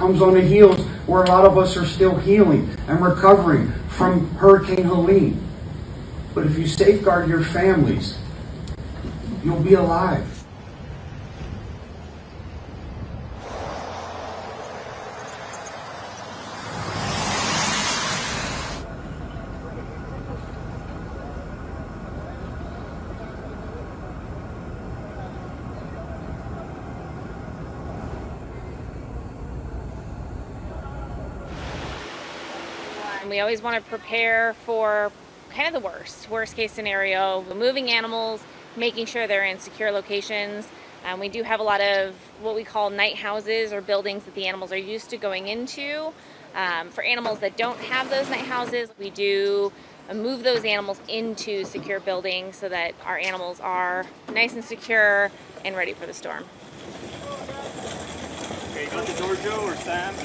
comes on the heels where a lot of us are still healing and recovering from Hurricane Helene. But if you safeguard your families, you'll be alive. We always want to prepare for kind of the worst case scenario, moving animals, making sure they're in secure locations. We do have a lot of what we call night houses or buildings that the animals are used to going into. For animals that don't have those night houses, we do move those animals into secure buildings so that our animals are nice and secure and ready for the storm. Okay, you got the door, Joe, or Sam?